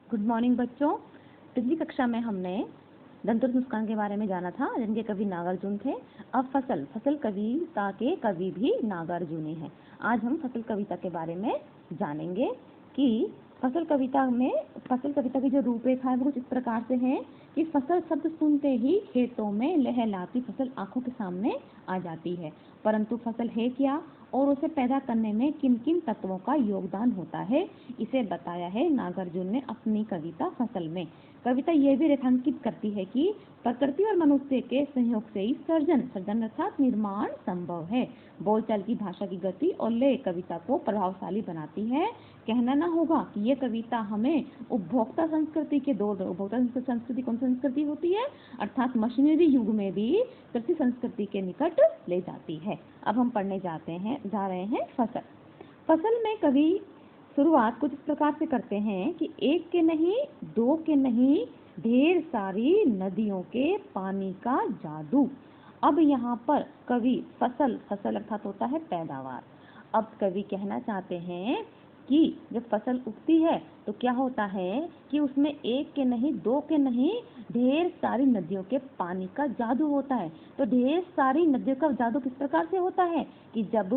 Good morning बच्चों। पिछली कक्षा में हमने दंतुर मुस्कान के बारे में जाना था, जिनके कवि नागार्जुन थे। अब फसल कविता के कवि भी नागार्जुनी हैं। आज हम फसल कविता के बारे में जानेंगे कि फसल कविता की जो रूपरेखा है वो कुछ इस प्रकार से है कि फसल शब्द सुनते ही खेतों में लहलहाती फसल आंखों के सामने आ जाती है, परंतु फसल है क्या और उसे पैदा करने में किन किन तत्वों का योगदान होता है, इसे बताया है नागार्जुन ने अपनी कविता फसल में। कविता यह भी रेखांकित करती है कि प्रकृति और मनुष्य के सहयोग से ही सृजन अर्थात निर्माण संभव है। बोलचाल की भाषा की गति और लय कविता को प्रभावशाली बनाती है। कहना न होगा कि यह कविता हमें उपभोक्ता संस्कृति के दौर में, उपभोक्ता संस्कृति कौन संस्कृति होती है, अर्थात मशीनरी युग में भी कृषि संस्कृति के निकट ले जाती है। अब हम पढ़ने जा रहे हैं फसल में कवि शुरुआत कुछ इस प्रकार से करते हैं कि एक के नहीं, दो के नहीं, ढेर सारी नदियों के पानी का जादू। अब यहाँ पर कवि फसल अर्थात होता है पैदावार। अब कवि कहना चाहते हैं कि जब फसल उगती है तो क्या होता है कि उसमें एक के नहीं, दो के नहीं, ढेर सारी नदियों के पानी का जादू होता है। तो ढेर सारी नदियों का जादू किस प्रकार से होता है कि जब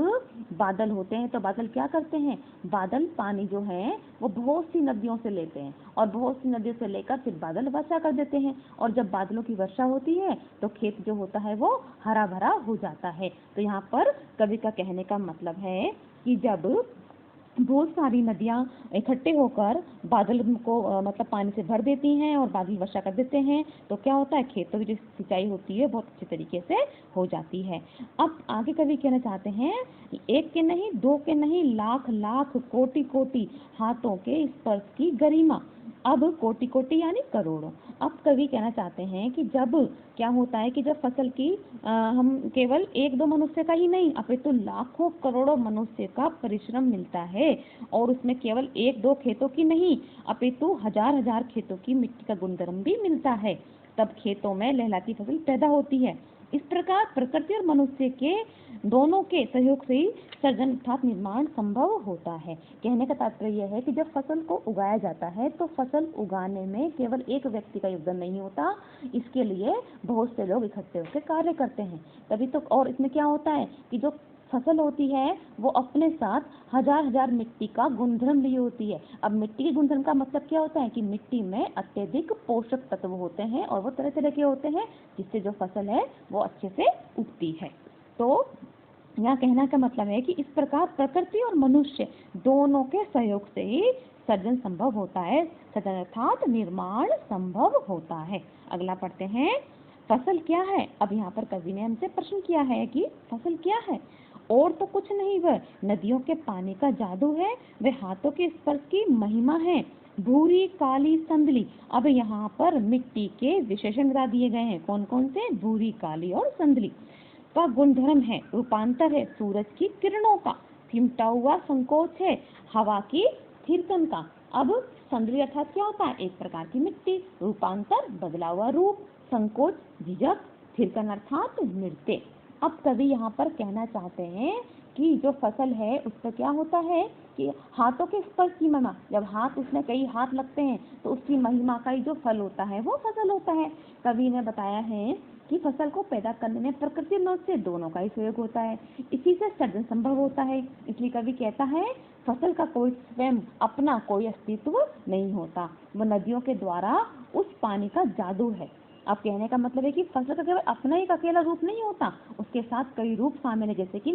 बादल होते हैं तो बादल क्या करते हैं, बादल पानी जो है वो बहुत सी नदियों से लेते हैं और बहुत सी नदियों से लेकर फिर बादल वर्षा कर देते हैं, और जब बादलों की वर्षा होती है तो खेत जो होता है वो हरा भरा हो जाता है। तो यहाँ पर कवि का कहने का मतलब है कि जब बहुत सारी नदियां इकट्ठे होकर बादल को मतलब पानी से भर देती हैं और बादल वर्षा कर देते हैं तो क्या होता है, खेतों की जो सिंचाई होती है बहुत अच्छे तरीके से हो जाती है। अब आगे कवि कहना चाहते हैं, एक के नहीं, दो के नहीं, लाख लाख कोटि कोटि हाथों के स्पर्श की गरिमा। अब कोटि कोटि यानी करोड़ों। अब कवि कहना चाहते हैं कि जब क्या होता है कि जब फसल की हम केवल एक दो मनुष्य का ही नहीं अपितु लाखों करोड़ों मनुष्य का परिश्रम मिलता है, और उसमें केवल एक दो खेतों की नहीं अपितु हजार हजार खेतों की मिट्टी का गुणधर्म भी मिलता है, तब खेतों में लहलहाती फसल पैदा होती है। इस प्रकार प्रकृति और मनुष्य के दोनों के सहयोग से ही सृजन अर्थात निर्माण संभव होता है। कहने का तात्पर्य यह है कि जब फसल को उगाया जाता है तो फसल उगाने में केवल एक व्यक्ति का योगदान नहीं होता, इसके लिए बहुत से लोग इकट्ठे होकर कार्य करते हैं तभी तो। और इसमें क्या होता है कि जो फसल होती है वो अपने साथ हजार हजार मिट्टी का गुणधर्म लिए होती है। अब मिट्टी के गुणधर्म का मतलब क्या होता है कि मिट्टी में अत्यधिक पोषक तत्व होते हैं और वो तरह तरह के होते हैं जिससे जो फसल है वो अच्छे से उगती है। तो यहाँ कहना का मतलब है कि इस प्रकार प्रकृति और मनुष्य दोनों के सहयोग से ही सृजन संभव होता है, सृजन अर्थात निर्माण संभव होता है। अगला पढ़ते हैं, फसल क्या है। अब यहाँ पर कवि ने हमसे प्रश्न किया है कि फसल क्या है, और तो कुछ नहीं, वह नदियों के पानी का जादू है, वह हाथों के स्पर्श की महिमा है, भूरी काली संदली। अब यहाँ पर मिट्टी के विशेषण बता दिए गए हैं, कौन कौन से, भूरी काली और संदली का गुणधर्म है, रूपांतर है सूरज की किरणों का, सिमटा हुआ संकोच है हवा की थिरकन का। अब संदली अर्थात क्या होता है, एक प्रकार की मिट्टी, रूपांतर बदला हुआ रूप, संकोच झिझक, थिरकन अर्थात नृत्य। अब कवि यहाँ पर कहना चाहते हैं कि जो फसल है उस पर क्या होता है कि हाथों के स्पर्श की महिमा, जब हाथ उसमें कई हाथ लगते हैं तो उसकी महिमा का ही जो फल होता है वो फसल होता है। कवि ने बताया है कि फसल को पैदा करने में प्रकृति और मनुष्य दोनों का ही सहयोग होता है, इसी से सृजन संभव होता है। इसलिए कवि कहता है फसल का कोई स्वयं अपना कोई अस्तित्व नहीं होता, वो नदियों के द्वारा उस पानी का जादू है। अब कहने का मतलब है कि फसल का केवल अपना एक अकेला रूप नहीं होता, उसके साथ कई रूप शामिल है, जैसे कि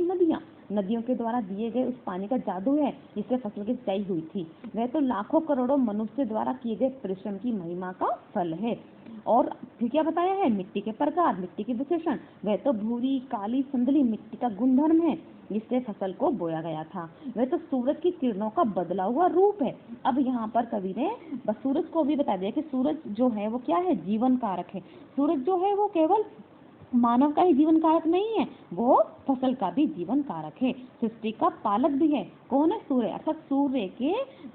नदियों के द्वारा दिए गए उस पानी का जादू है जिससे फसल की सिंचाई हुई थी, वह तो लाखों करोड़ों मनुष्य द्वारा किए गए परिश्रम की महिमा का फल है। और फिर क्या बताया है, मिट्टी के प्रकार, मिट्टी के विशेषण, वह तो भूरी काली संदली मिट्टी का गुणधर्म है जिससे फसल को बोया गया था, वह तो सूरज की किरणों का बदला हुआ रूप है। अब यहाँ पर कवि ने बस सूरज को भी बता दिया कि सूरज जो है वो क्या है, जीवन कारक है। सूरज जो है वो केवल मानव का ही जीवन कारक नहीं है, वो फसल का भी जीवन कारक है, सृष्टि का पालक भी है। कौन है, सूर्य, अर्थात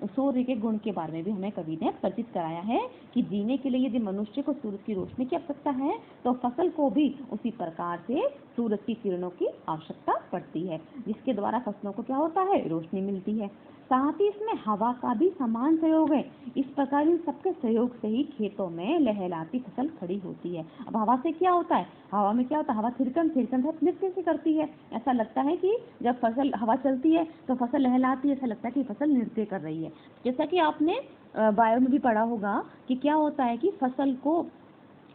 सूर्य के गुण के बारे में भी हमें कवि ने परिचित कराया है कि जीने के लिए यदि मनुष्य को सूरज की रोशनी की आवश्यकता है तो फसल को भी उसी प्रकार से सूरज की किरणों की आवश्यकता पड़ती है, जिसके द्वारा फसलों को क्या होता है, रोशनी मिलती है। साथ ही इसमें हवा का भी समान सहयोग है। इस प्रकार इन सबके सहयोग से ही खेतों में लहलहाती फसल खड़ी होती है। अब हवा से क्या होता है, हवा में क्या होता है, हवा थिरकन थिरकन नृत्य से करती है। ऐसा लगता है कि जब फसल हवा चलती है तो फसल लहलाती है, ऐसा लगता है कि फसल नृत्य कर रही है। जैसा कि आपने बायो में भी पढ़ा होगा कि क्या होता है कि फसल को,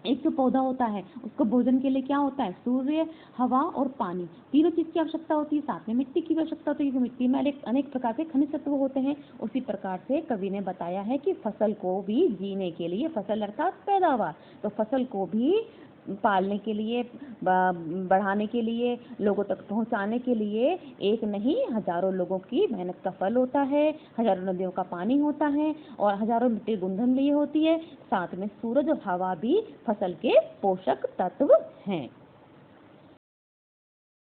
एक जो पौधा होता है उसको भोजन के लिए क्या होता है, सूर्य, हवा और पानी, तीनों चीज की आवश्यकता होती है। साथ में मिट्टी की भी आवश्यकता होती है क्योंकि मिट्टी में अनेक प्रकार के खनिज तत्व होते हैं। उसी प्रकार से कवि ने बताया है कि फसल को भी जीने के लिए, फसल अर्थात पैदावार, तो फसल को भी पालने के लिए, बढ़ाने के लिए, लोगों तक पहुंचाने के लिए एक नहीं हजारों लोगों की मेहनत का फल होता है, हजारों नदियों का पानी होता है और हजारों मिट्टी गुंधन लिए होती है। साथ में सूरज और हवा भी फसल के पोषक तत्व हैं।